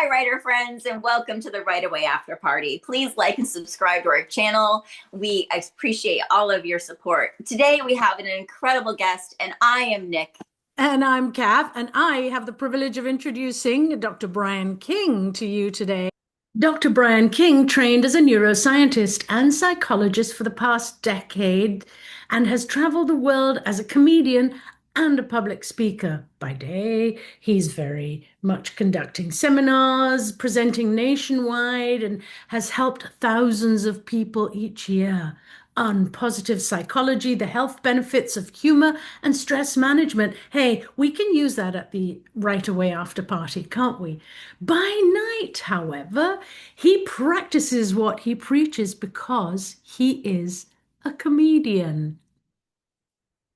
Hi, writer friends, and welcome to the Right Away After Party. Please like and subscribe to our channel. We appreciate all of your support. Today, we have an incredible guest, and I am Nic. And I'm Cath, and I have the privilege of introducing Dr. Brian King to you today. Dr. Brian King trained as a neuroscientist and psychologist for the past decade and has traveled the world as a comedian and a public speaker. By day, he's very much conducting seminars, presenting nationwide, and has helped thousands of people each year on positive psychology, the health benefits of humor, and stress management. Hey, we can use that at the right away after party, can't we? By night, however, he practices what he preaches because he is a comedian.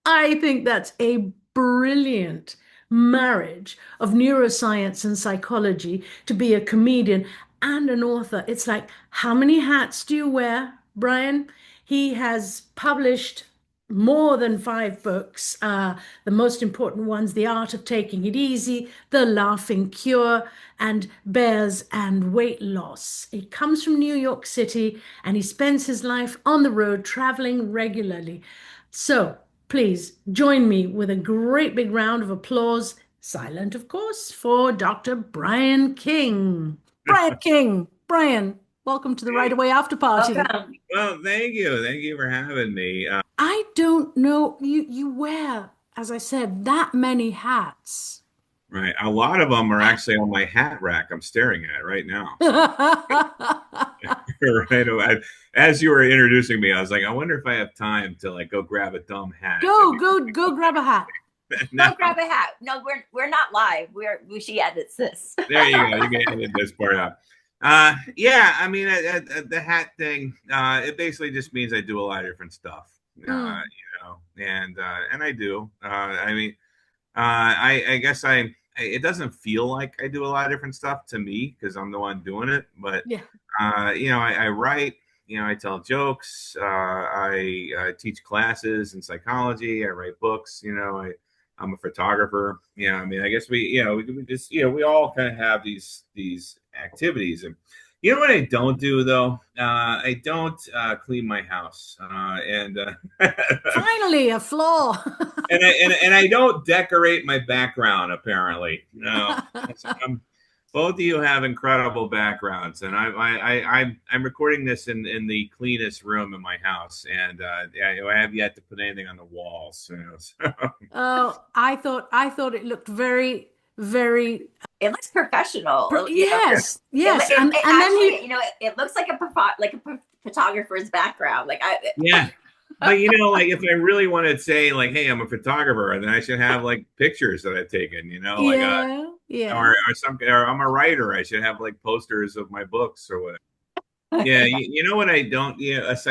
I think that's a brilliant marriage of neuroscience and psychology to be a comedian and an author. It's like, how many hats do you wear, Brian? He has published more than 5 books. The most important ones, The Art of Taking It Easy, The Laughing Cure, and Bears and Weight Loss. He comes from New York City and he spends his life on the road traveling regularly. So please join me with a great big round of applause, silent, of course, for Dr. Brian King. Brian King, Brian, welcome to the Right Hey, Away After Party. Welcome. well, thank you. Thank you for having me. I don't know, you wear, as I said, that many hats. Right. A lot of them are actually on my hat rack I'm staring at right now. Right. As you were introducing me, I was like, I wonder if I have time to like go grab a dumb hat. Go grab a hat. No, Go grab a hat. No, we're not live. She edits this. there you go. You can edit this part out. Yeah, I mean, the hat thing, it basically just means I do a lot of different stuff, Mm. and I do. I mean, I guess it doesn't feel like I do a lot of different stuff to me because I'm the one doing it. But Yeah. I write. I tell jokes. I teach classes in psychology. I write books. I'm a photographer. I mean, I guess we just we all kind of have these activities. And you know what I don't do though? I don't clean my house, and Finally, a flaw. and I don't decorate my background. Apparently, no. Both of you have incredible backgrounds, and I'm recording this in the cleanest room in my house, and I have yet to put anything on the walls. So. Oh, I thought it looked very, very It looks professional. yes, It, yes. it, And it and then actually, he it looks like a photographer's background. Yeah. But like if I really want to say like, hey, I'm a photographer, then I should have like pictures that I've taken, like yeah, yeah. or I'm a writer. I should have like posters of my books or whatever. Yeah, you know what I don't, as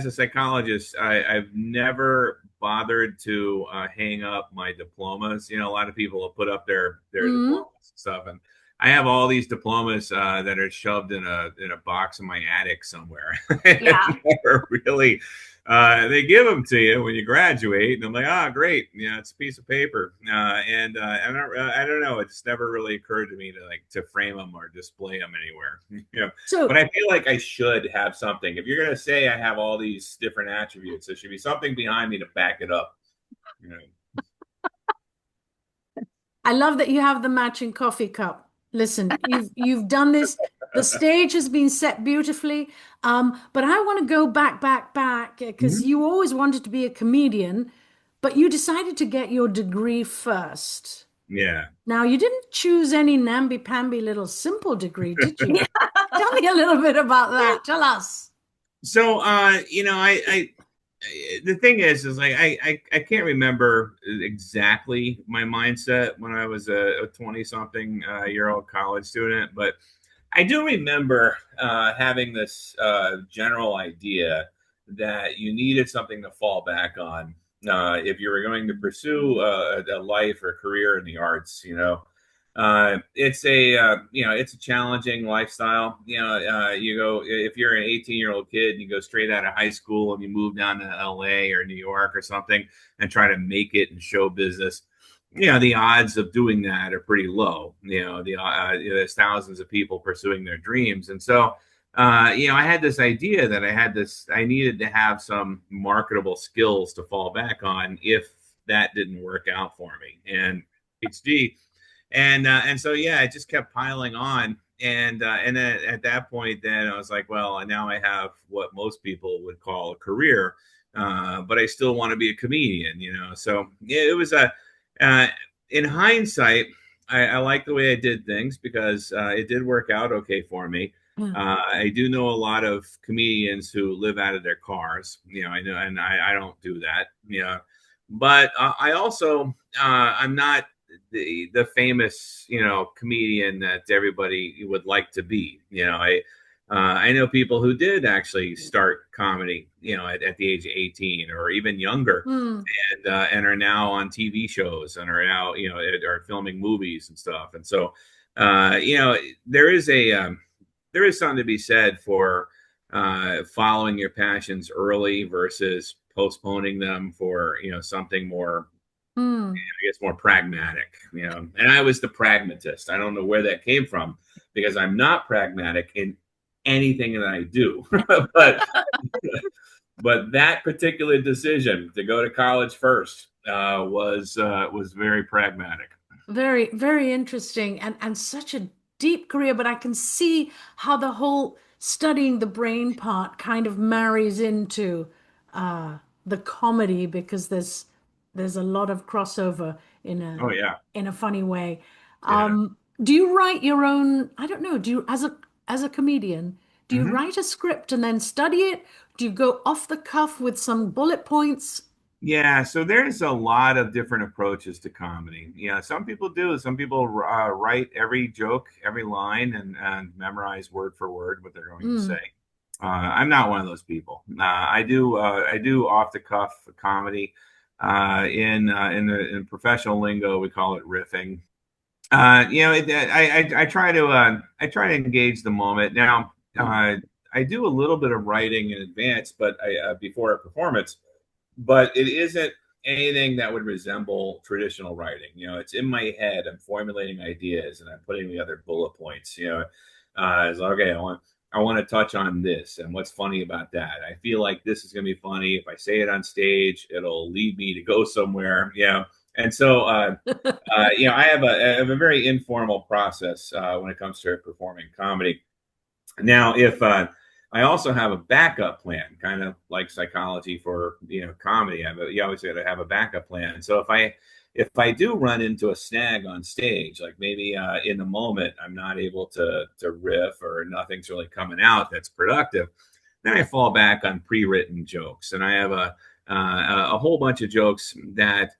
a psychologist, I've never bothered to hang up my diplomas. A lot of people will put up their Mm, diplomas and stuff, and I have all these diplomas that are shoved in a box in my attic somewhere. Yeah. Never really, they give them to you when you graduate, and I'm like, ah, great, it's a piece of paper, and I don't know, it's never really occurred to me to frame them or display them anywhere. But so I feel like I should have something. If you're gonna say I have all these different attributes, there should be something behind me to back it up. You know. I love that you have the matching coffee cup. Listen, you've done this. The stage has been set beautifully. But I want to go back because Mhm. you always wanted to be a comedian, but you decided to get your degree first. Yeah. Now, you didn't choose any namby-pamby little simple degree, did you? Tell me a little bit about that. Tell us. So, the thing is like I can't remember exactly my mindset when I was a 20 something year old college student, but I do remember having this general idea that you needed something to fall back on if you were going to pursue a life or career in the arts. It's a challenging lifestyle. You go if you're an 18-year-old kid and you go straight out of high school and you move down to LA or New York or something and try to make it in show business. the odds of doing that are pretty low. There's thousands of people pursuing their dreams. And so, I had this idea that I needed to have some marketable skills to fall back on if that didn't work out for me. And PhD. And so, yeah, it just kept piling on. And then at that point, then I was like, well, now I have what most people would call a career, but I still want to be a comedian, So it was uh, in hindsight, I like the way I did things because it did work out okay for me. I do know a lot of comedians who live out of their cars, I know, and I don't do that, but I also, I'm not the famous, comedian that everybody would like to be. I know people who did actually start comedy, at the age of 18 or even younger, and are now on TV shows and are now, are filming movies and stuff. And so, there is something to be said for following your passions early versus postponing them for, something more, I guess, more pragmatic, and I was the pragmatist. I don't know where that came from because I'm not pragmatic in anything that I do, but that particular decision to go to college first was very pragmatic. Very, very interesting, and such a deep career, but I can see how the whole studying the brain part kind of marries into the comedy because there's a lot of crossover in Oh yeah, a funny way. yeah. Do you write your own, I don't know, do you as a comedian, do you Mm-hmm. write a script and then study it? Do you go off the cuff with some bullet points? Yeah, so there's a lot of different approaches to comedy. Yeah, some people do. Some people write every joke, every line, and memorize word for word what they're going to say. I'm not one of those people. I do off the cuff comedy. In professional lingo, we call it riffing. I try to engage the moment. Now, I do a little bit of writing in advance, but before a performance, but it isn't anything that would resemble traditional writing. It's in my head. I'm formulating ideas and I'm putting together bullet points. It's like, okay, I want to touch on this and what's funny about that. I feel like this is going to be funny. If I say it on stage, it'll lead me to go somewhere. And so, I have a very informal process when it comes to performing comedy. Now, if I also have a backup plan, kind of like psychology for comedy. You always got to have a backup plan. So if I do run into a snag on stage, like maybe in the moment I'm not able to riff or nothing's really coming out that's productive, then I fall back on pre-written jokes, and I have a whole bunch of jokes that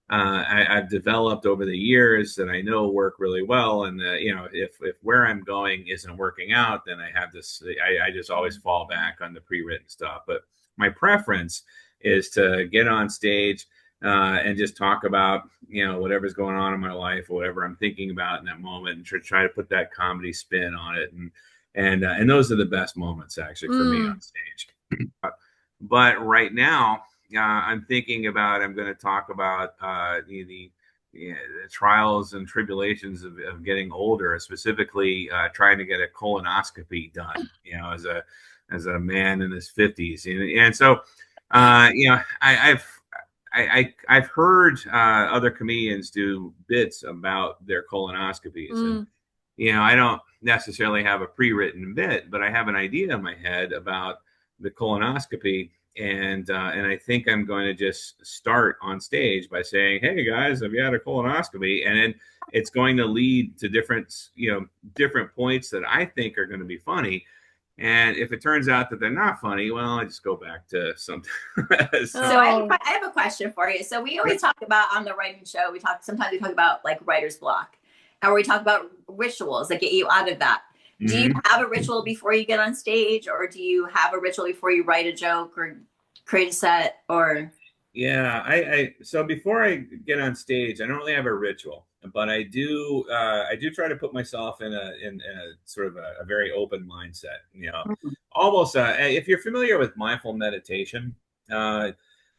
I've developed over the years that I know work really well. And if where I'm going isn't working out, then I have this. I just always fall back on the pre-written stuff. But my preference is to get on stage and just talk about whatever's going on in my life or whatever I'm thinking about in that moment, and try to put that comedy spin on it. And those are the best moments actually for me on stage. But right now, I'm thinking about, I'm going to talk about the trials and tribulations of getting older, specifically trying to get a colonoscopy done, as a man in his 50s. And so, I've heard other comedians do bits about their colonoscopies. And, I don't necessarily have a pre-written bit, but I have an idea in my head about the colonoscopy. And I think I'm going to just start on stage by saying, "Hey guys, have you had a colonoscopy?" And then it's going to lead to different points that I think are going to be funny. And if it turns out that they're not funny, well, I just go back to something. So I have a question for you. So we always talk about on the writing show, sometimes we talk about like writer's block, or we talk about rituals that get you out of that. Do you have a ritual before you get on stage, or do you have a ritual before you write a joke or create a set? Or so before I get on stage, I don't really have a ritual, but I do try to put myself in a sort of a very open mindset. Almost if you're familiar with mindful meditation,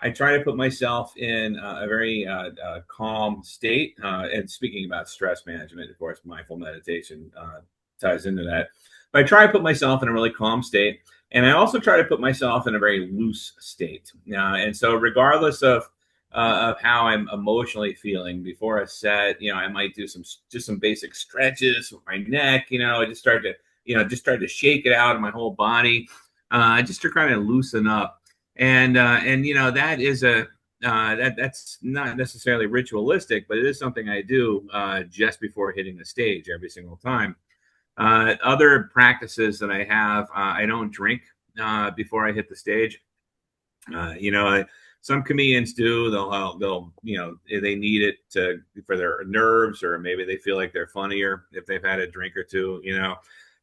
I try to put myself in a very calm state. And speaking about stress management, of course, mindful meditation ties into that. But I try to put myself in a really calm state. And I also try to put myself in a very loose state. And so regardless of how I'm emotionally feeling before a set, I might do some basic stretches with my neck, I just start to shake it out of my whole body. Just to kind of loosen up. And that is that's not necessarily ritualistic, but it is something I do just before hitting the stage every single time. Other practices that I have, I don't drink before I hit the stage. Some comedians do. They'll they need it for their nerves, or maybe they feel like they're funnier if they've had a drink or two.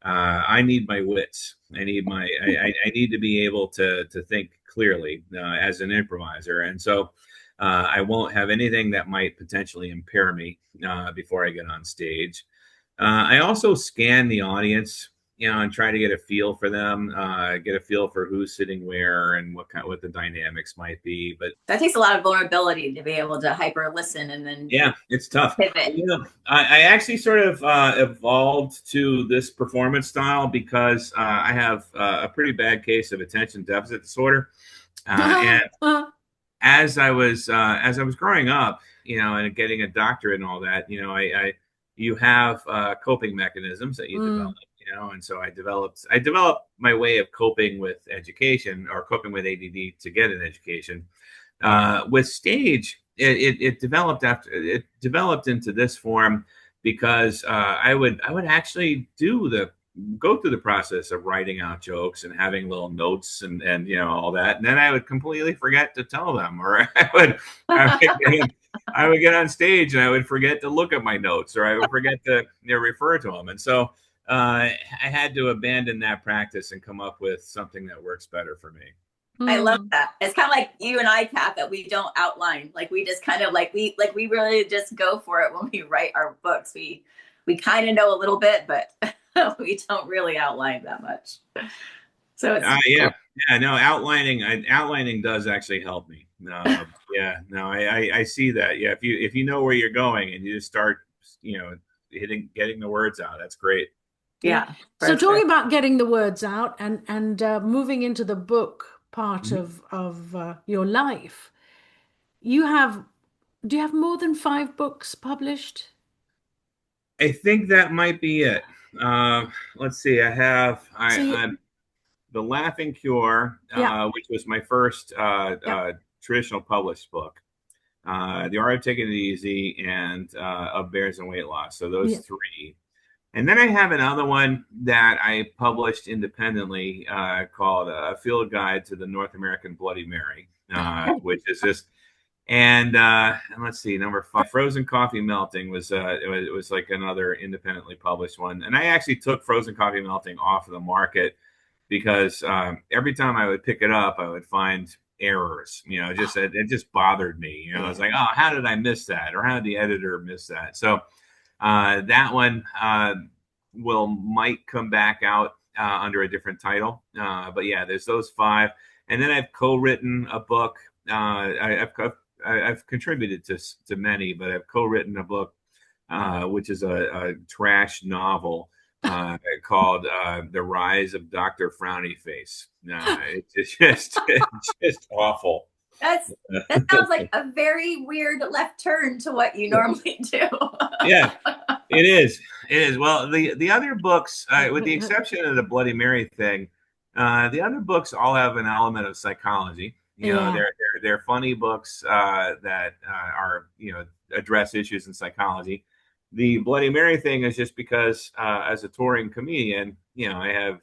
I need my wits. I need to be able to think clearly as an improviser, and so I won't have anything that might potentially impair me before I get on stage. I also scan the audience, and try to get a feel for them, get a feel for who's sitting where and what the dynamics might be. But that takes a lot of vulnerability to be able to hyper listen and then it's tough. pivot. I actually sort of evolved to this performance style because I have a pretty bad case of attention deficit disorder, and as I was growing up, and getting a doctorate and all that, you have coping mechanisms that you develop. And so I developed my way of coping with education, or coping with ADD to get an education. With stage, it developed into this form because I would actually go through the process of writing out jokes and having little notes and all that, and then I would completely forget to tell them, or I would get on stage and I would forget to look at my notes, or I would forget to refer to them, and so I had to abandon that practice and come up with something that works better for me. I love that. It's kind of like you and I, Cath, that we don't outline. Like we just kind of we really just go for it when we write our books. We kind of know a little bit, but we don't really outline that much. So it's outlining does actually help me. I see that. Yeah, if you know where you're going and you just start, getting the words out, that's great. Yeah. So talking about getting the words out and moving into the book part of your life, do you have more than 5 books published? I think that might be it. Let's see. I have The Laughing Cure, which was my first traditional published book. The Art of Taking It Easy, and Of Bears and Weight Loss. So those 3. And then I have another one that I published independently called A Field Guide to the North American Bloody Mary, which is just, and let's see, number 5, Frozen Coffee Melting was it was like another independently published one. And I actually took Frozen Coffee Melting off of the market because every time I would pick it up, I would find errors. It just bothered me. I was like, oh, how did I miss that? Or how did the editor miss that? So that one might come back out under a different title. But yeah, there's those 5. And then I've co-written a book. I've contributed to many, but I've co-written a book, which is a trash novel called The Rise of Dr. Frowny Face. It's just awful. That sounds like a very weird left turn to what you normally do. Yeah, it is. It is. Well, the other books, with the exception of the Bloody Mary thing, the other books all have an element of psychology. They're funny books that are address issues in psychology. The Bloody Mary thing is just because as a touring comedian, I have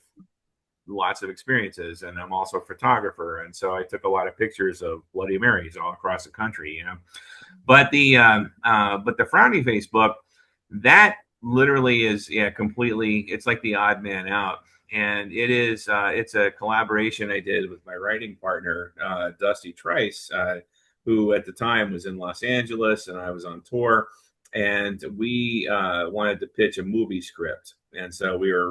lots of experiences, and I'm also a photographer, and so I took a lot of pictures of Bloody Marys all across the country. But the Frowny Face book, that literally is completely, it's like the odd man out, and it is it's a collaboration I did with my writing partner Dusty Trice, who at the time was in Los Angeles and I was on tour, and we wanted to pitch a movie script, and so we were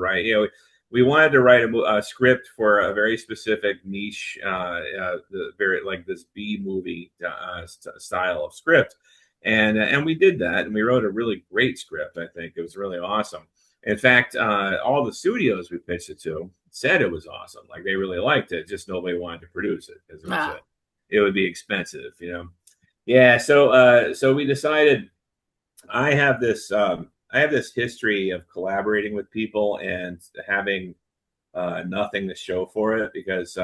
we wanted to write a script for a very specific niche, very like this B movie style of script, and we did that, and we wrote a really great script. I think it was really awesome. In fact, all the studios we pitched it to said it was awesome. Like they really liked it, just nobody wanted to produce it because it would be expensive, you know. Yeah, so we decided. I have this history of collaborating with people and having nothing to show for it because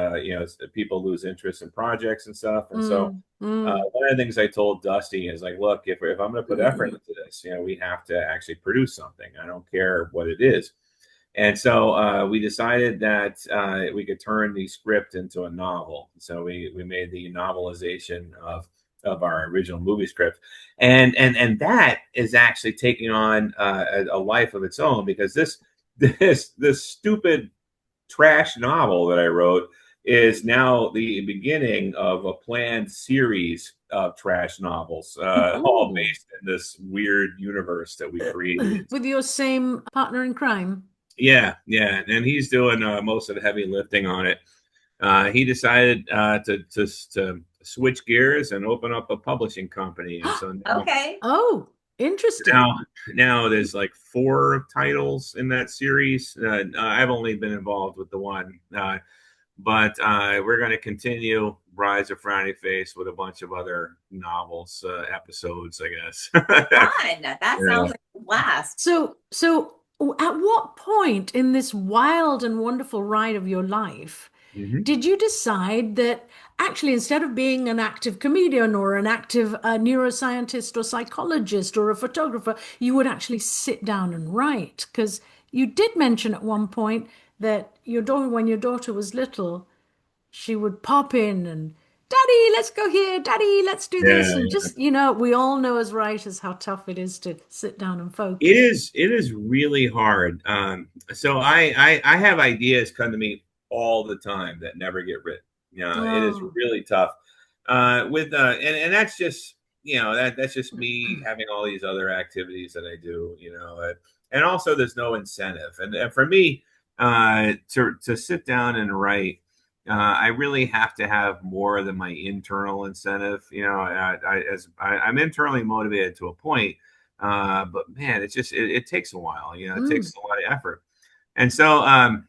people lose interest in projects and stuff. And so one of the things I told Dusty is like, look, if I'm going to put effort into this, we have to actually produce something. I don't care what it is. And so we decided that we could turn the script into a novel. So we made the novelization of our original movie script, and that is actually taking on a life of its own, because this stupid trash novel that I wrote is now the beginning of a planned series of trash novels, all based in this weird universe that we created with your same partner in crime. Yeah, and he's doing most of the heavy lifting on it. He decided to switch gears and open up a publishing company. And so now, oh, interesting. Now there's like 4 titles in that series. I've only been involved with the one, but we're going to continue Rise of Frowny Face with a bunch of other novels, episodes, I guess. Fun. That sounds like a blast. So at what point in this wild and wonderful ride of your life did you decide that actually, instead of being an active comedian or an active neuroscientist or psychologist or a photographer, you would actually sit down and write? Because you did mention at one point that when your daughter was little, she would pop in and, Daddy, let's go here. Daddy, let's do this. And just, we all know as writers how tough it is to sit down and focus. It is really hard. So I have ideas come to me all the time that never get written. It is really tough. And that's just, that's just me having all these other activities that I do, and also there's no incentive. And for me, to sit down and write, I really have to have more than my internal incentive. I'm internally motivated to a point, but man, it takes a while. It takes a lot of effort. And so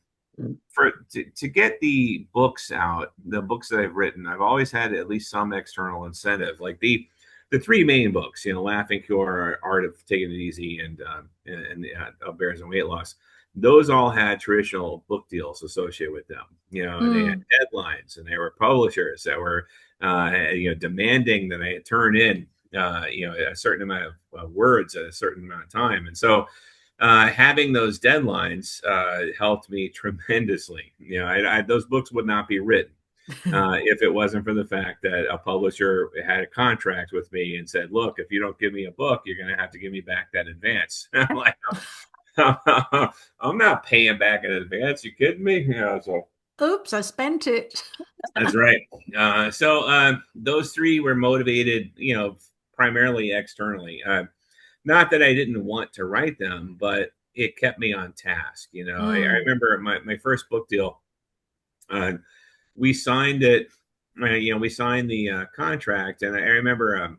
to get the books out, the books that I've written, I've always had at least some external incentive. Like the 3 main books, Laughing Cure, Art of Taking It Easy, and Bears and Weight Loss. Those all had traditional book deals associated with them. They had deadlines, and they were publishers that were, demanding that I turn in, a certain amount of words at a certain amount of time. And so having those deadlines helped me tremendously. Those books would not be written if it wasn't for the fact that a publisher had a contract with me and said, look, if you don't give me a book, you're going to have to give me back that advance. I'm like, I'm not paying back in advance. You kidding me? Oops, I spent it. That's right. So those 3 were motivated, primarily externally. Not that I didn't want to write them, but it kept me on task. I remember my first book deal. We signed it. We signed the contract, and I remember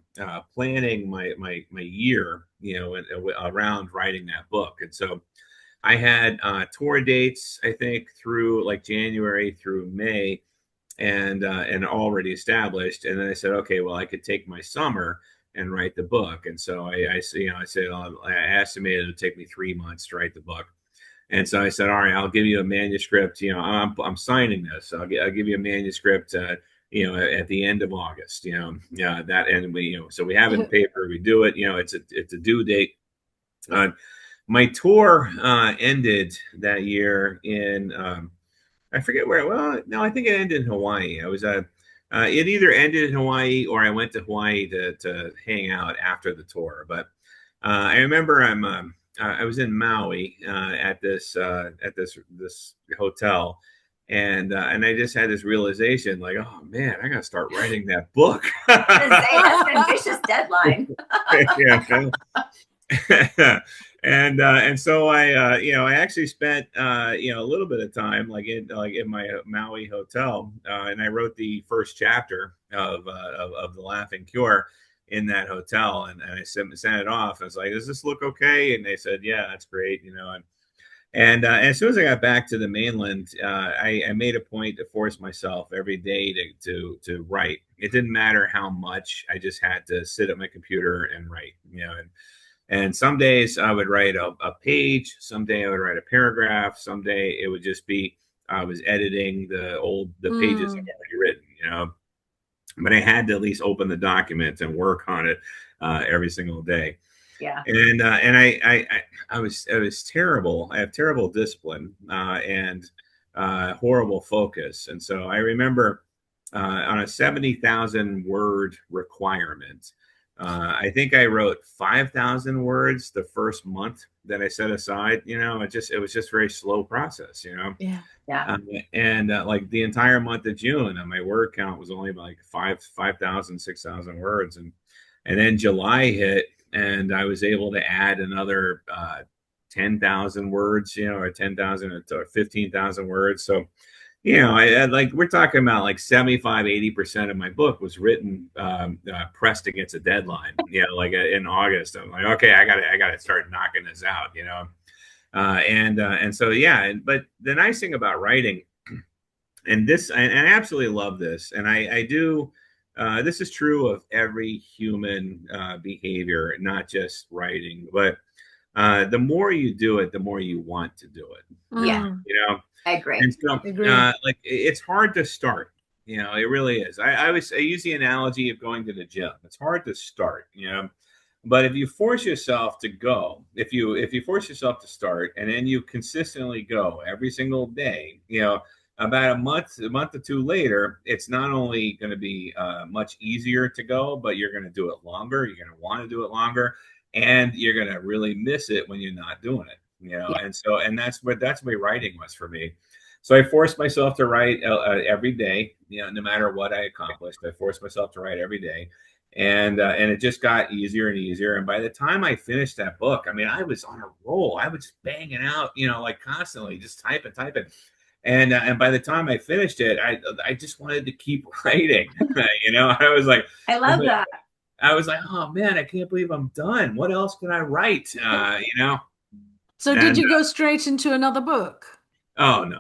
planning my year, around writing that book. And so I had tour dates, I think, through like January through May, and already established. And then I said, okay, well, I could take my summer and write the book. And so I said, I estimated it would take me 3 months to write the book. And so I said, all right, I'll give you a manuscript. I'm signing this. I'll give you a manuscript. At the end of August. That, and we, so we have it in paper. We do it. It's a due date. My tour ended that year in I forget where. Well, no, I think it ended in Hawaii. I was it either ended in Hawaii or I went to Hawaii to hang out after the tour. But I remember I was in Maui at this hotel, and I just had this realization, like, oh man, I gotta start writing that book. That's an ambitious deadline. And so I actually spent a little bit of time in my Maui hotel, and I wrote the first chapter of The Laughing Cure in that hotel, and I sent it off. I was like, does this look okay? And they said, yeah, that's great, and as soon as I got back to the mainland, I made a point to force myself every day to write. It didn't matter how much. I just had to sit at my computer and write, and some days I would write a page. Some day I would write a paragraph. Some day it would just be I was editing the pages I've already written, But I had to at least open the document and work on it every single day. Yeah. And I was terrible. I have terrible discipline and horrible focus. And so I remember on a 70,000 word requirement, I think I wrote 5,000 words the first month that I set aside. It was just very slow process. Yeah. Yeah. And like the entire month of June, my word count was only like 5,000, 6,000 words, and then July hit, and I was able to add another 10,000 words, or 10,000 or 15,000 words. So, we're talking about like 75-80% of my book was written pressed against a deadline. In August, I'm like, okay, I gotta start knocking this out. And so but the nice thing about writing, and I absolutely love this, and I do. This is true of every human behavior, not just writing. But the more you do it, the more you want to do it. Yeah. I agree. And so, it's hard to start. It really is. I use the analogy of going to the gym. It's hard to start. But if you force yourself to go, if you force yourself to start, and then you consistently go every single day, about a month or two later, it's not only going to be much easier to go, but you're going to do it longer. You're going to want to do it longer, and you're going to really miss it when you're not doing it. And that's what writing was for me. So I forced myself to write every day. No matter what I accomplished, I forced myself to write every day. And it just got easier and easier. And by the time I finished that book, I was on a roll. I was just banging out, constantly, just typing. And by the time I finished it, I just wanted to keep writing. I was like, I love that. I was like, oh man, I can't believe I'm done. What else can I write? So did you go straight into another book? Oh no.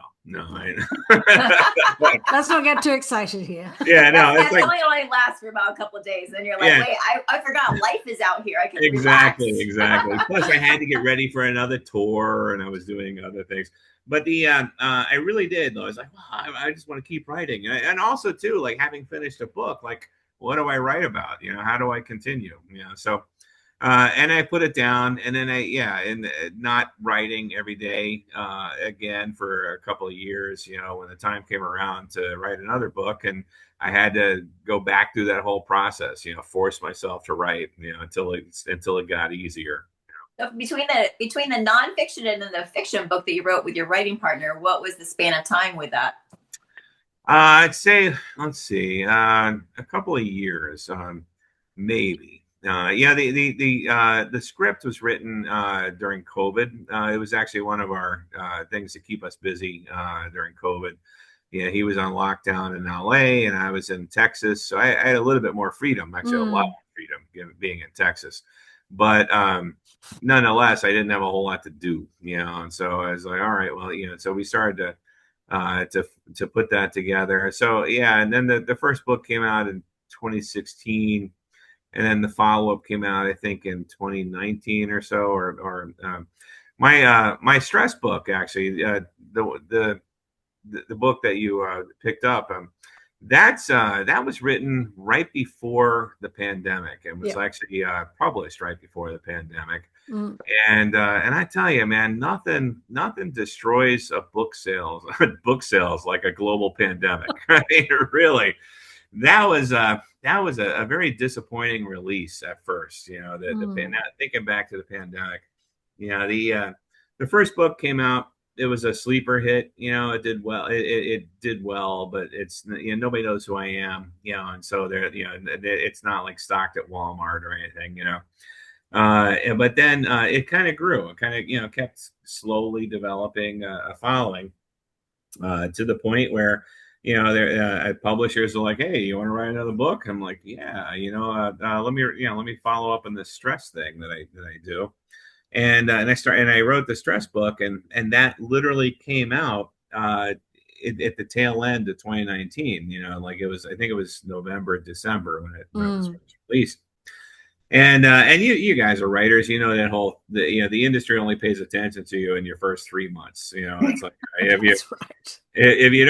Let's not get too excited here. Yeah, no, it's like only lasts for about a couple of days, and you're like, wait, I forgot life is out here. I can exactly. Plus, I had to get ready for another tour, and I was doing other things. But I really did. I was like, wow, I just want to keep writing, and also too, like having finished a book, like what do I write about? How do I continue? So. And I put it down, and then and not writing every day again for a couple of years. When the time came around to write another book, and I had to go back through that whole process. Force myself to write. Until it got easier. So between the nonfiction and then the fiction book that you wrote with your writing partner, what was the span of time with that? I'd say, let's see, a couple of years, maybe. The script was written during COVID. It was actually one of our things to keep us busy during COVID. He was on lockdown in LA, and I was in Texas, so I had a little bit more freedom. Actually, a lot more freedom being in Texas. But nonetheless, I didn't have a whole lot to do. And so I was like, all right, well, so we started to put that together. So and then the first book came out in 2016. And then the follow-up came out, I think, in 2019 or so. Or my stress book, actually, the book that you picked up, that was written right before the pandemic, and was actually published right before the pandemic. And I tell you, man, nothing destroys a book sales like a global pandemic. Right? Really. That was a very disappointing release at first. Thinking back to the pandemic, the first book came out. It was a sleeper hit. It did well. It did well, but it's nobody knows who I am. And so it's not like stocked at Walmart or anything. But then it kind of grew. It kind of kept slowly developing a following to the point where publishers are like, "Hey, you want to write another book?" I'm like, "Yeah, let me follow up on this stress thing that I do." And I wrote the stress book, and that literally came out at the tail end of 2019. I think it was November, December when it was first released. And you guys are writers, that the industry only pays attention to you in your first 3 months. It's like That's right. if you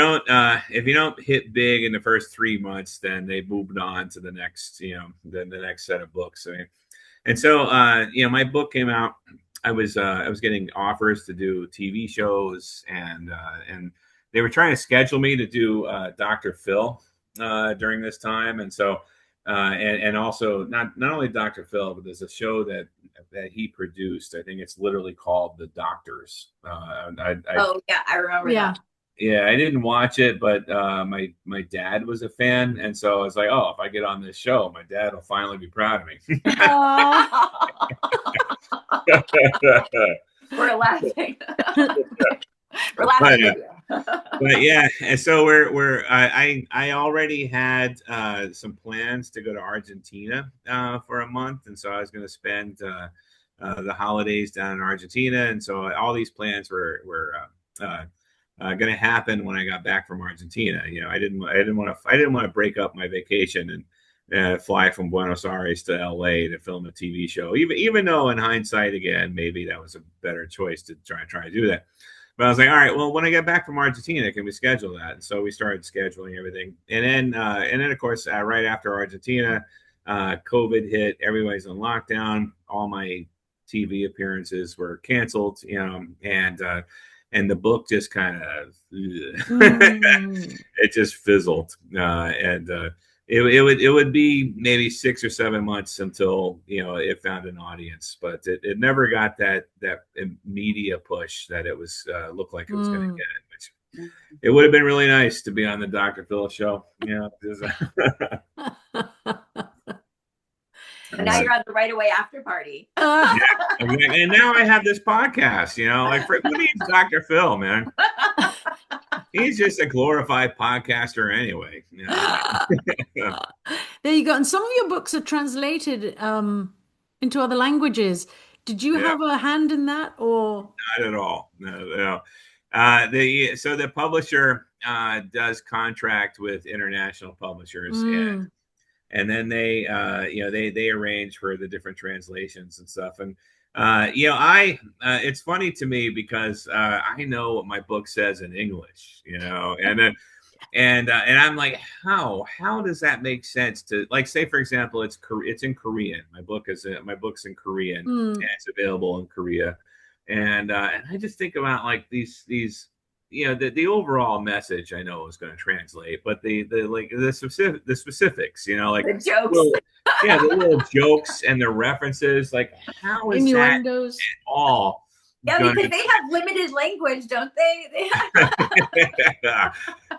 don't hit big in the first 3 months, then they moved on to the next the next set of books. And so my book came out. I was getting offers to do TV shows, and they were trying to schedule me to do Dr. Phil during this time, and so. And also not only Dr. Phil, but there's a show that he produced. I think it's literally called The Doctors. I remember that. Yeah, I didn't watch it, but my dad was a fan, and so I was like, oh, if I get on this show, my dad will finally be proud of me. We're laughing. We're laughing. But yeah, and so I already had some plans to go to Argentina for a month, and so I was going to spend the holidays down in Argentina, and so all these plans were going to happen when I got back from Argentina. I didn't want to break up my vacation and fly from Buenos Aires to LA to film a TV show, even though in hindsight, again, maybe that was a better choice to try to do that. But I was like, all right, well, when I get back from Argentina, can we schedule that? And so we started scheduling everything. And then of course, right after Argentina, COVID hit. Everybody's on lockdown. All my TV appearances were canceled, and the book just kind of it just fizzled. It would be maybe 6 or 7 months until it found an audience, but it never got that media push that it was looked like it was going to get. Which it would have been really nice to be on the Dr. Phil show. And now you're on the Right Away after party. Yeah, exactly. And now I have this podcast. Who needs Dr. Phil, man? He's just a glorified podcaster anyway. There you go. And some of your books are translated into other languages. Did you have a hand in that, or not at all? No. So the publisher does contract with international publishers, and then they arrange for the different translations and stuff. And it's funny to me because I know what my book says in English, and I'm like, how does that make sense to, like, say for example, it's in Korean. My book's in Korean, and it's available in Korea, and I just think about like these the overall message I know is going to translate, but the specifics, like the jokes. The little jokes and the references, like how is innuendos that at all? Yeah, because they have limited language, don't they?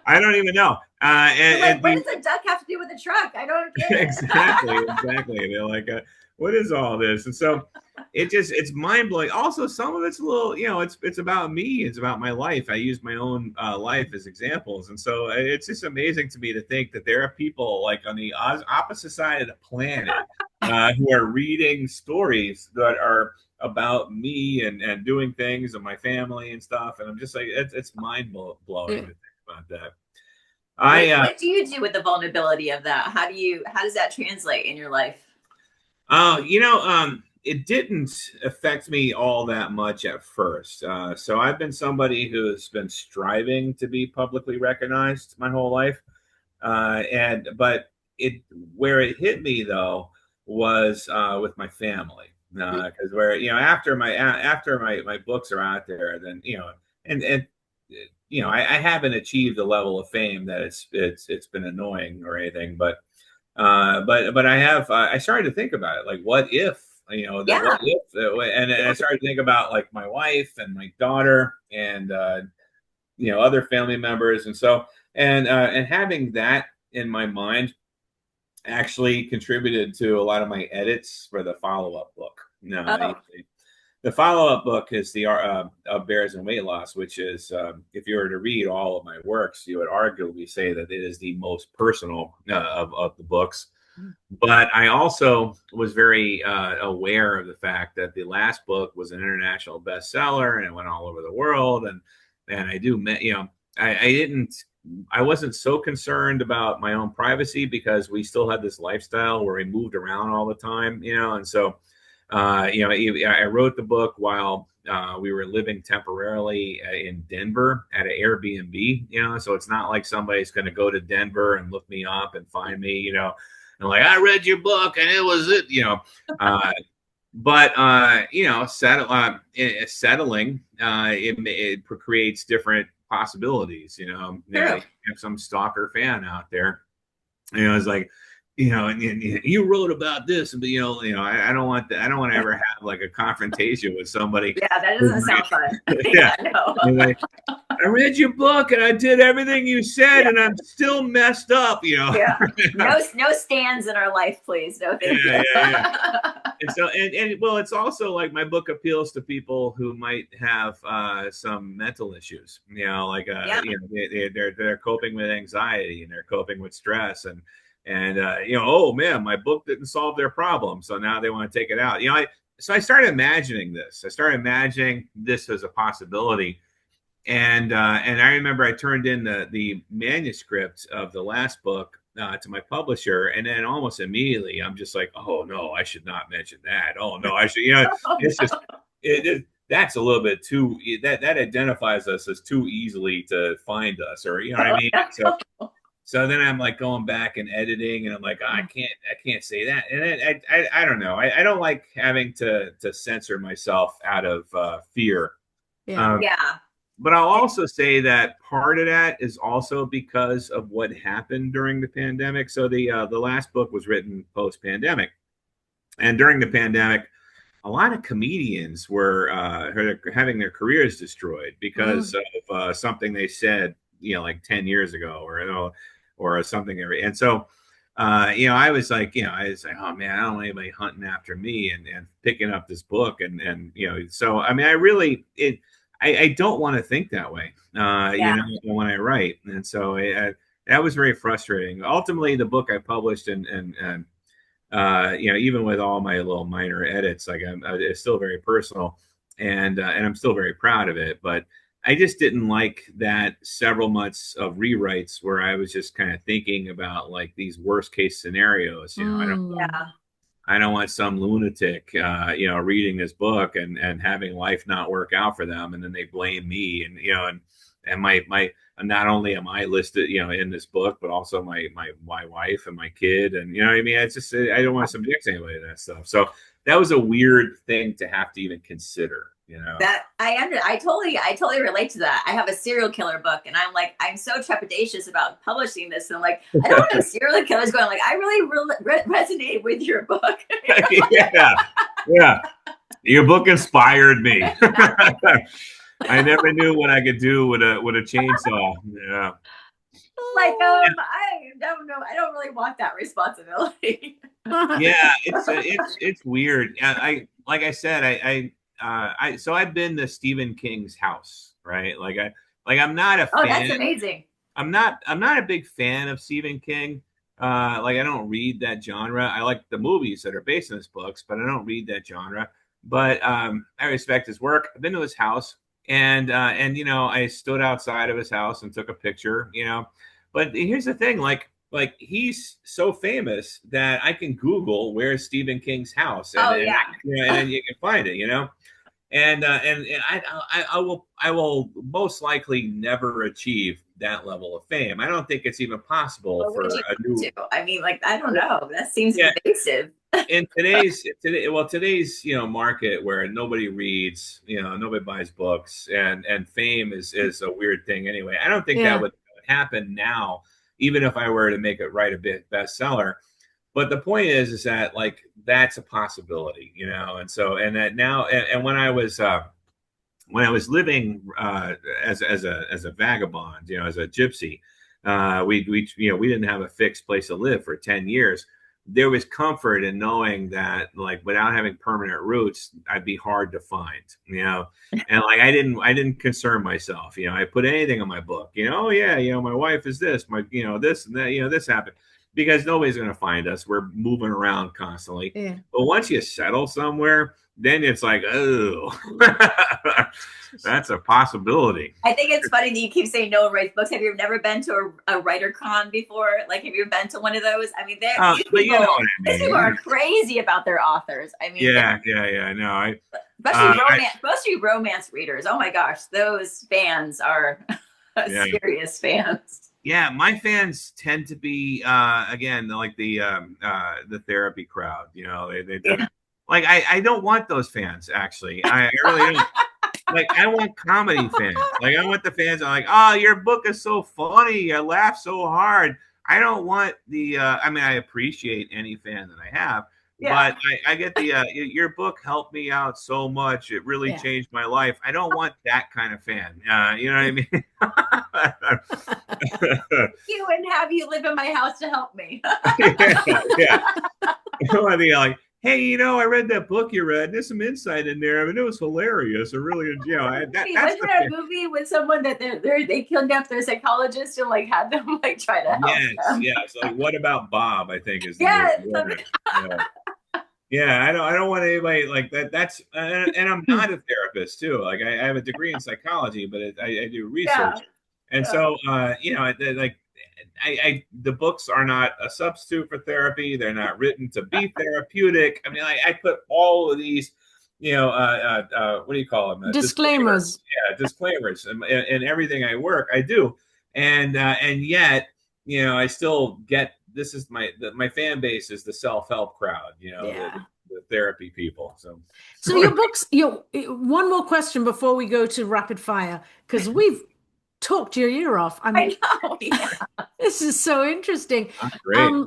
I don't even know. What does a duck have to do with a truck? I don't get it. Exactly. They're like, what is all this? And so it's mind blowing. Also, some of it's a little, it's about me. It's about my life. I use my own life as examples. And so it's just amazing to me to think that there are people like on the opposite side of the planet who are reading stories that are about me and doing things and my family and stuff. And I'm just like, it's mind blowing to think about that. What do you do with the vulnerability of that? How does that translate in your life? It didn't affect me all that much at first. So I've been somebody who's been striving to be publicly recognized my whole life. But where it hit me though was with my family. Because after my books are out there, then I haven't achieved the level of fame that it's been annoying or anything, but I have I started to think about it, like what if what if, and I started to think about like my wife and my daughter and other family members, and so and having that in my mind actually contributed to a lot of my edits for the follow-up book. No. Oh. The follow-up book is the of Bears and Weight Loss, which is, if you were to read all of my works, you would arguably say that it is the most personal of the books. But I also was very aware of the fact that the last book was an international bestseller and it went all over the world. And I do, you know, I wasn't so concerned about my own privacy because we still had this lifestyle where we moved around all the time, you know, and so. You know, I wrote the book while we were living temporarily in Denver at an Airbnb, you know, so it's not like somebody's going to go to Denver and look me up and find me, you know, and like, I read your book and it was it, you know. But you know, settling, it creates different possibilities, you know. You have some stalker fan out there, you know, it's like, you know, and you wrote about this, but you know, I don't want that. I don't want to ever have like a confrontation with somebody. Yeah, that doesn't sound fun. Yeah, like, I read your book and I did everything you said, and I'm still messed up. You know. Yeah. No stands in our life, please. No, thank you. And so, and well, it's also like my book appeals to people who might have some mental issues. You know, like you know, they're coping with anxiety and they're coping with stress and you know, oh man, my book didn't solve their problem, so now they want to take it out. You know, so I started imagining this. I started imagining this as a possibility, and I remember I turned in the manuscript of the last book to my publisher, and then almost immediately I'm just like, oh no, I should not mention that. Oh no, I should. You know, it's just that's a little bit too that identifies us as too easily to find us, or you know what I mean. So then I'm like going back and editing, and I'm like, oh, I can't say that. And I don't know. I don't like having to censor myself out of fear. Yeah. But I'll also say that part of that is also because of what happened during the pandemic. So the last book was written post-pandemic, and during the pandemic, a lot of comedians were having their careers destroyed because of something they said, you know, like 10 years ago, or you know, or something. And so, you know, I was like, oh man, I don't want anybody hunting after me and picking up this book. And, you know, so, I mean, I don't want to think that way, you know, when I write. And so that was very frustrating. Ultimately, the book I published and you know, even with all my little minor edits, like it's still very personal and I'm still very proud of it. But I just didn't like that several months of rewrites where I was just kind of thinking about like these worst case scenarios. You know, I don't want some lunatic, you know, reading this book and having life not work out for them, and then they blame me, and you know, and my not only am I listed, you know, in this book, but also my wife and my kid, and you know what I mean. It's just I don't want to subject anybody to that stuff. So that was a weird thing to have to even consider. You know, that I totally relate to that. I have a serial killer book, and I'm so trepidatious about publishing this. And I'm like, I don't want serial killers going like, I really resonated with your book. yeah, your book inspired me. I never knew what I could do with a chainsaw. Yeah. Like, I don't know. I don't really want that responsibility. Yeah, it's weird. Like I said, so I've been to Stephen King's house, right? I'm not a fan. Oh, that's amazing. I'm not a big fan of Stephen King. Like I don't read that genre. I like the movies that are based on his books, but I don't read that genre. But I respect his work. I've been to his house, and you know, I stood outside of his house and took a picture, you know. But here's the thing, like he's so famous that I can Google where's Stephen King's house, and and you can find it, you know. And I will most likely never achieve that level of fame. I don't think it's even possible for a new. I mean, like, I don't know. That seems invasive. In today's you know, market where nobody reads, you know, nobody buys books, and fame is a weird thing anyway. I don't think that would happen now, even if I were to make it write a bestseller. But the point is that like that's a possibility, you know, and so that now and when I was living as a vagabond, you know, as a gypsy, we didn't have a fixed place to live for 10 years. there was comfort in knowing that, like, without having permanent roots, I'd be hard to find, and like I didn't concern myself, I put anything in my book, oh yeah, my wife is this, my, this and that, this happened, because nobody's going to find us. We're moving around constantly. Yeah. But once you settle somewhere, then it's like, oh, that's a possibility. I think it's funny that you keep saying no one writes books. Have you never been to a writer con before? Like, have you been to one of those? I mean, these people are crazy about their authors. I mean, no, especially romance readers. Oh my gosh, those fans are serious fans. Yeah, my fans tend to be again like the therapy crowd. Like I don't want those fans, actually. I really don't. Like, I want comedy fans. Like, I want the fans that are like, oh, your book is so funny, I laugh so hard. I don't want the I mean, I appreciate any fan that I have, but I get the your book helped me out so much, it really changed my life. I don't want that kind of fan. You know what I mean? You wouldn't have you live in my house to help me. Yeah. Like, hey, I read that book you read. There's some insight in there. I mean, it was hilarious. I really, wasn't there a movie with someone that they kidnapped their psychologist and like had them like try to help them? Yes. Like, what about Bob? I think is the Yeah, I don't want anybody like that. That's and I'm not a therapist too. Like, I have a degree in psychology, but I do research, and so like. The books are not a substitute for therapy. They're not written to be therapeutic. I mean, I put all of these, what do you call them? Disclaimers. Disclaimers. And everything I do. And yet, I still get, this is my fan base is the self-help crowd, the therapy people. So your books, one more question before we go to rapid fire, because we've talked your ear off. I mean, I know, this is so interesting. That's great.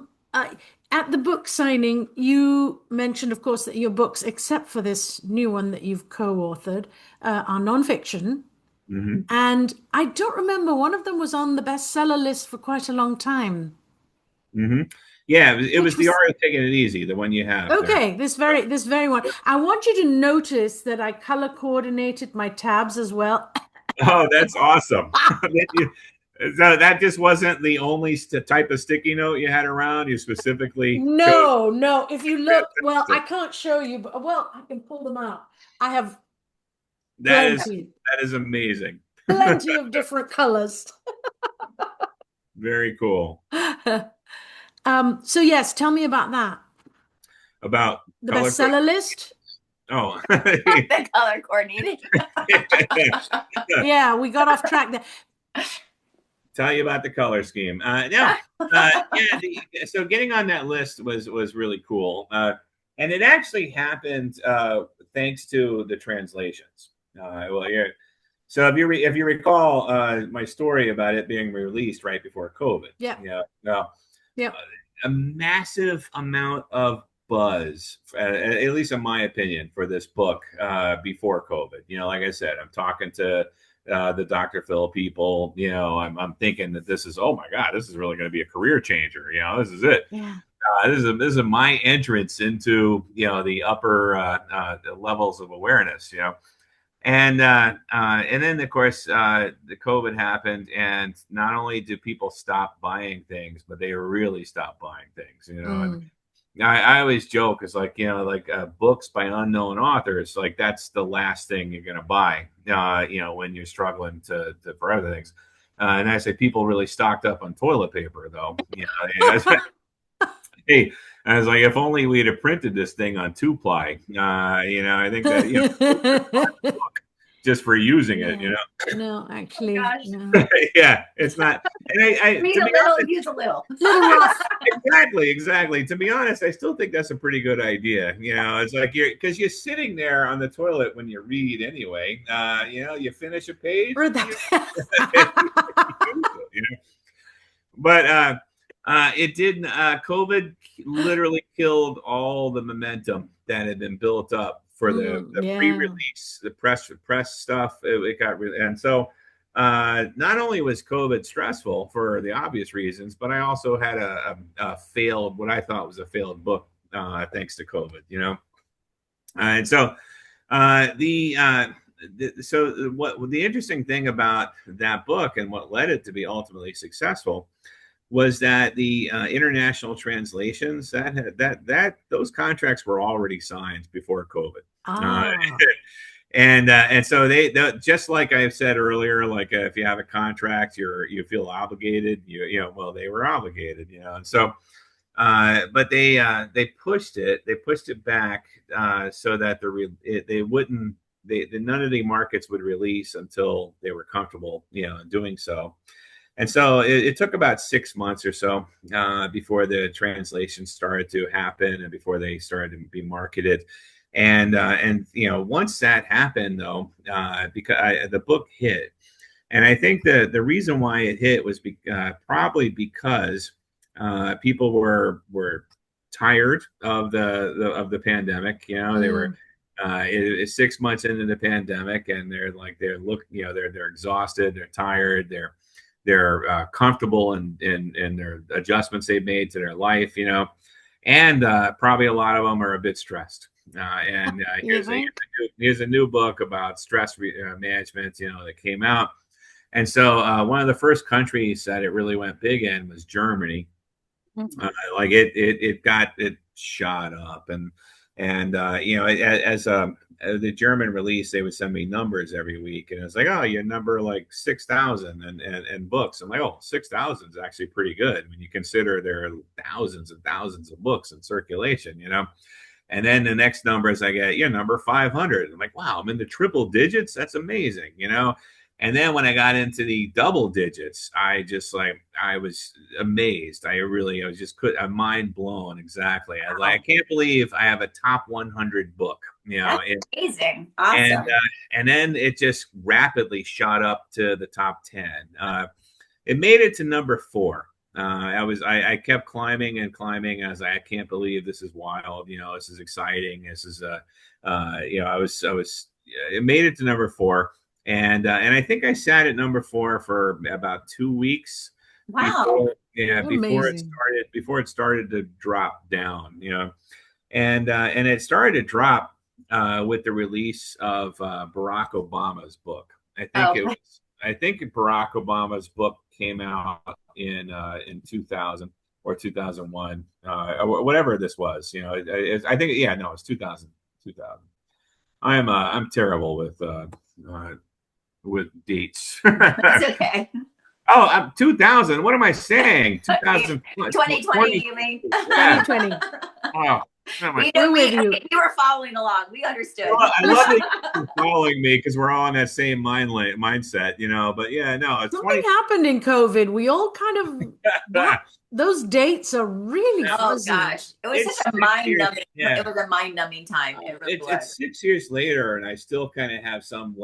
At the book signing, you mentioned, of course, that your books, except for this new one that you've co-authored, are nonfiction. Mm-hmm. And I don't remember, one of them was on the bestseller list for quite a long time. Mm-hmm. Yeah, it was The Art of Taking It Easy, the one you have. Okay, this very one. I want you to notice that I color coordinated my tabs as well. Oh, that's awesome. So that just wasn't the only type of sticky note you had around. You specifically no. If you look, well, I can't show you, but I can pull them out. I have that is amazing. Plenty of different colors. Very cool. So yes, tell me about that. About the bestseller list. Oh, the color coordinated. Yeah, we got off track there. Tell you about the color scheme. So getting on that list was really cool, and it actually happened thanks to the translations. So if you recall my story about it being released right before COVID, a massive amount of buzz, at least in my opinion, for this book before COVID. Like I said, I'm talking to the Dr. Phil people. I'm thinking that this is, oh my God, this is really going to be a career changer. This is it. Yeah. This is my entrance into the upper levels of awareness. And then of course the COVID happened, and not only do people stop buying things, but they really stop buying things. And I always joke, it's like, books by unknown authors, like that's the last thing you're going to buy, when you're struggling for other things. And I say people really stocked up on toilet paper, though. Hey, I was like, if only we'd have printed this thing on 2-ply, I think that, just for using it, No, actually, no. Yeah, it's not. And I read a little, use a little. Exactly. To be honest, I still think that's a pretty good idea. It's like because you're sitting there on the toilet when you read anyway. You finish a page. But it didn't. COVID literally killed all the momentum that had been built up for the pre-release, the press stuff. It got really, and so not only was COVID stressful for the obvious reasons, but I also had a failed, what I thought was a failed book, thanks to COVID, and so what the interesting thing about that book and what led it to be ultimately successful was that the international translations that those contracts were already signed before COVID. And so they just like I said earlier, like if you have a contract, you feel obligated. Well, they were obligated, and so. But they pushed it back so that none of the markets would release until they were comfortable, doing so. And so it took about 6 months or so before the translation started to happen and before they started to be marketed. And once that happened, though, because the book hit, and I think the reason why it hit was probably because people were tired of the pandemic. They were 6 months into the pandemic, and they're exhausted, they're tired, they're comfortable in their adjustments they've made to their life, and probably a lot of them are a bit stressed. Here's a new book about stress management, that came out. And so one of the first countries that it really went big in was Germany. It shot up, and as the German release, they would send me numbers every week, and it's like, oh, you're number like 6,000 and books. I'm like, oh, 6,000 is actually pretty good when you consider there are thousands and thousands of books in circulation, And then the next numbers I get, number 500. I'm like, wow, I'm in the triple digits. That's amazing, And then when I got into the double digits, I was amazed. I'm mind blown. Exactly. I can't believe I have a top 100 book, That's amazing. Awesome. And then it just rapidly shot up to the top 10. It made it to number 4. I kept climbing and climbing. I can't believe this is wild. This is exciting. This is, it made it to number 4. And I think I sat at number 4 for about 2 weeks. Wow. Before it started to drop down, and it started to drop with the release of Barack Obama's book. I think Barack Obama's book came out in 2000 or 2001, or whatever this was. I think it's 2000. I'm terrible with dates. That's okay. Oh, 2000. What am I saying? 2020, you mean? 2020. Oh, you were following along. We understood. Well, I love that you're following me because we're all in that same mindset, But yeah, no, it's something happened in COVID. We all kind of those dates are really fuzzy. Oh gosh, it was such a mind-numbing. Yeah. It was a mind-numbing time. It's 6 years later, and I still kind of have some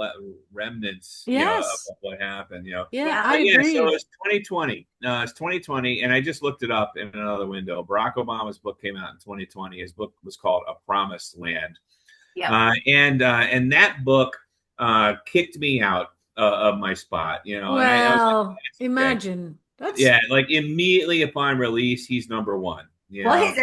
remnants, of what happened. Yeah, I agree. So it's 2020. It's 2020, and I just looked it up in another window. Barack Obama's book came out in 2020. His book was called A Promised Land. Yeah. And that book kicked me out of my spot. Well, imagine. Like immediately upon release, he's number 1. Well, his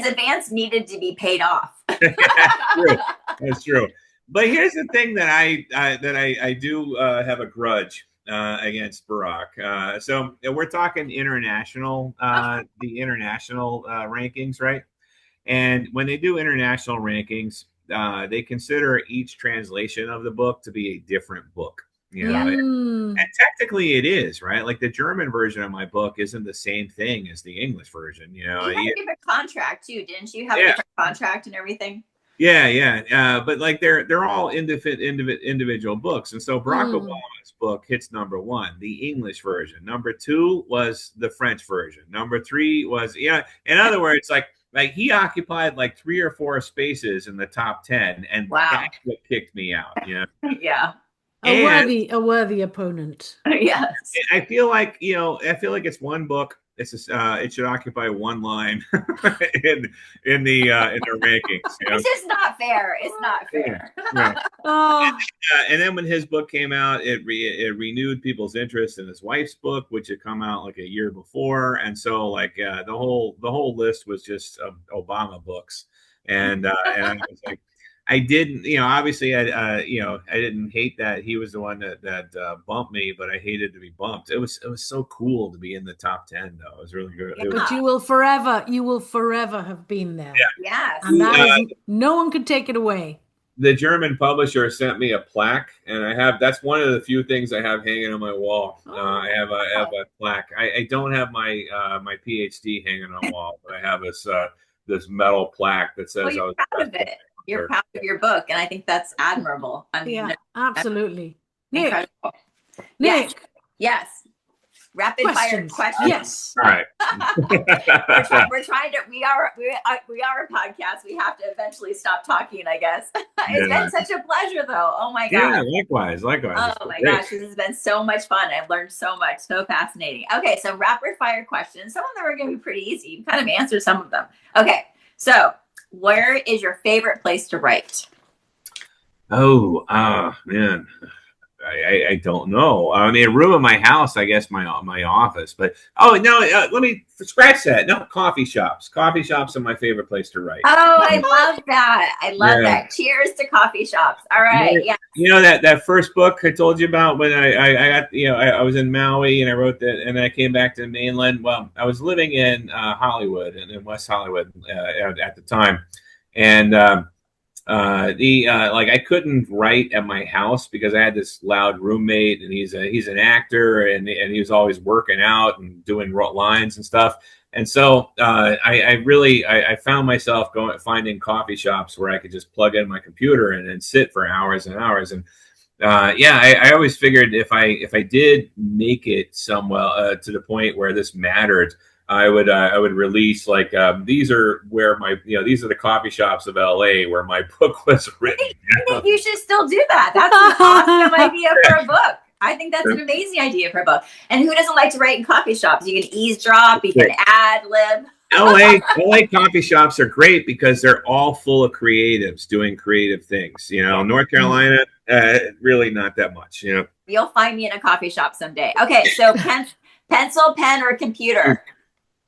advance needed to be paid off. That's true. But here's the thing that I do have a grudge against Barack. So we're talking international, the international rankings, right? And when they do international rankings, they consider each translation of the book to be a different book. And technically it is, right? Like the German version of my book isn't the same thing as the English version. You had a different contract too, didn't you? Have a different contract and everything. Yeah. But like they're all individual books, and so Barack Obama's book hits number 1, the English version. Number 2 was the French version. Number 3 was In other words, like he occupied like 3 or 4 spaces in the top 10, and that's what kicked me out. Yeah. A worthy opponent. Yes. I feel like it's one book it should occupy one line in the rankings. You know? It's just not fair. It's not fair. Yeah. Oh, And then when his book came out, it renewed people's interest in his wife's book, which had come out like a year before, and so like the whole list was just Obama books, and I was like, I didn't, obviously I didn't hate that he was the one that bumped me, but I hated to be bumped. It was so cool to be in the top 10 though. It was really good. Yeah. but you will forever have been there. Yes. And that is, no one could take it away. The German publisher sent me a plaque, and that's one of the few things I have hanging on my wall. I have a plaque. I don't have my my PhD hanging on the wall, but I have this metal plaque that says I was proud of it. You're proud of your book, and I think that's admirable. I mean, Yeah, absolutely. incredible. Nick. Yes. Rapid fire questions. Yes. All right. we're trying to. We are a podcast. We have to eventually stop talking, I guess. It's been such a pleasure, though. Oh my gosh. Yeah, likewise. Oh my gosh, this has been so much fun. I've learned so much. So fascinating. Okay, so rapid fire questions. Some of them are going to be pretty easy. You kind of answered some of them. Okay, so where is your favorite place to write? Oh, man. I don't know. I mean, a room in my house, I guess my office. But let me scratch that. No, coffee shops. Coffee shops are my favorite place to write. Oh, I love that. I love that. Cheers to coffee shops. All right. Yeah. That first book I told you about when I got I was in Maui and I wrote that, and I came back to the mainland. Well, I was living in Hollywood and in West Hollywood at the time, and I couldn't write at my house because I had this loud roommate, and he's an actor, and he was always working out and doing lines and stuff. And so I found myself finding coffee shops where I could just plug in my computer and sit for hours and hours. And I always figured if I did make it somewhere to the point where this mattered, I would release these are where these are the coffee shops of LA where my book was written. I think you should still do that. That's an awesome idea for a book. I think that's an amazing idea for a book. And who doesn't like to write in coffee shops? You can eavesdrop, you can ad lib. LA coffee shops are great because they're all full of creatives doing creative things. North Carolina, really not that much. You'll find me in a coffee shop someday. Okay, so pencil, pen, or computer?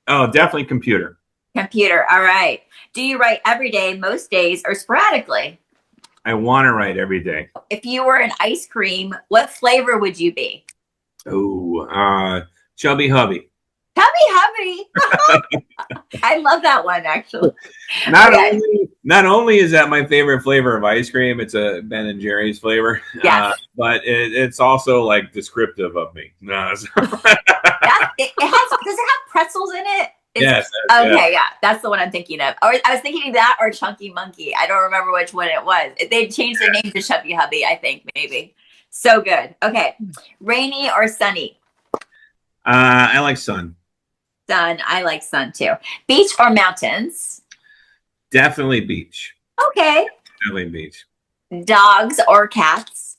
Oh, definitely computer. Computer. All right. Do you write every day, most days, or sporadically? I want to write every day. If you were an ice cream, what flavor would you be? Oh, Chubby Hubby. Chubby Hubby. I love that one, actually. Not only is that my favorite flavor of ice cream, it's a Ben and Jerry's flavor. Yes. But it's also descriptive of me. Does it have pretzels in it? Yes. Okay, yeah. That's the one I'm thinking of. Or I was thinking of that or Chunky Monkey. I don't remember which one it was. They changed their name to Chubby Hubby, I think, maybe. So good. Okay. Rainy or sunny? I like sun. Sun. I like sun too. Beach or mountains? Definitely beach. Okay. Definitely beach. Dogs or cats?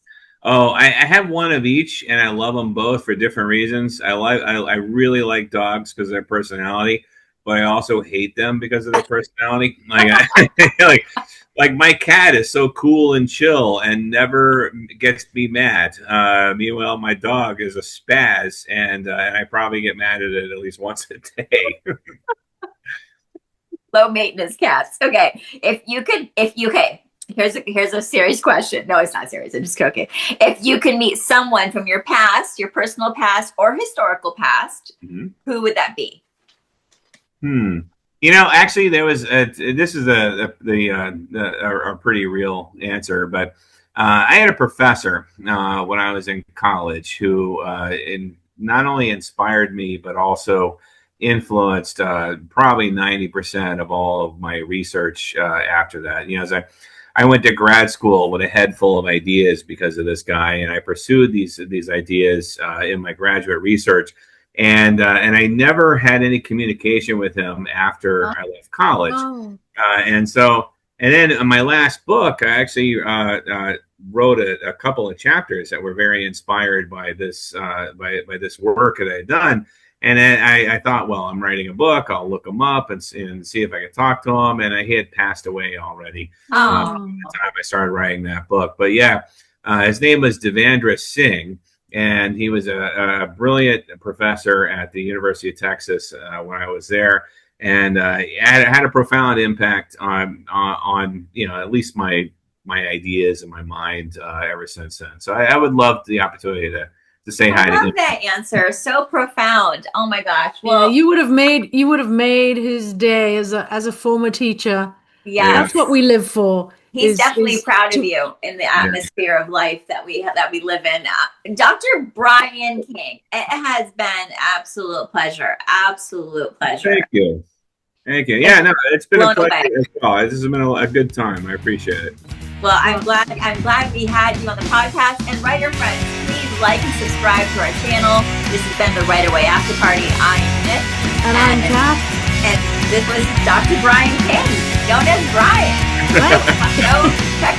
Oh, I have one of each, and I love them both for different reasons. I really like dogs because of their personality, but I also hate them because of their personality. Like my cat is so cool and chill and never gets me mad. Meanwhile, my dog is a spaz, and I probably get mad at it at least once a day. Low maintenance cats. Okay, Here's a serious question. No, it's not serious. I'm just joking. If you could meet someone from your past, your personal past or historical past, who would that be? Actually, there was this is a pretty real answer, but I had a professor when I was in college who not only inspired me but also influenced probably 90% of all of my research after that. As I went to grad school with a head full of ideas because of this guy, and I pursued these ideas in my graduate research, and I never had any communication with him after I left college. And then in my last book, I actually wrote a couple of chapters that were very inspired by this by this work that I had done. And then I thought, well, I'm writing a book. I'll look him up and see if I could talk to him. And he had passed away already by the time I started writing that book. But yeah, his name was Devendra Singh. And he was a brilliant professor at the University of Texas when I was there. And had a profound impact on at least my ideas and my mind ever since then. So I would love the opportunity to say hi to him. I love that answer. So profound. Oh my gosh. Well, you would have made his day as a former teacher. Yeah, that's what we live for. He's definitely proud of you in the atmosphere of life that we live in. Dr. Brian King, it has been absolute pleasure. Absolute pleasure. Thank you. Yeah, no, it's been a pleasure as well. This has been a good time. I appreciate it. Well, I'm glad we had you on the podcast. And writer friends, please like and subscribe to our channel. This has been the Right Away After Party. I'm Nic. And I'm Cath. And this was Dr. Brian King, known as Brian. Go check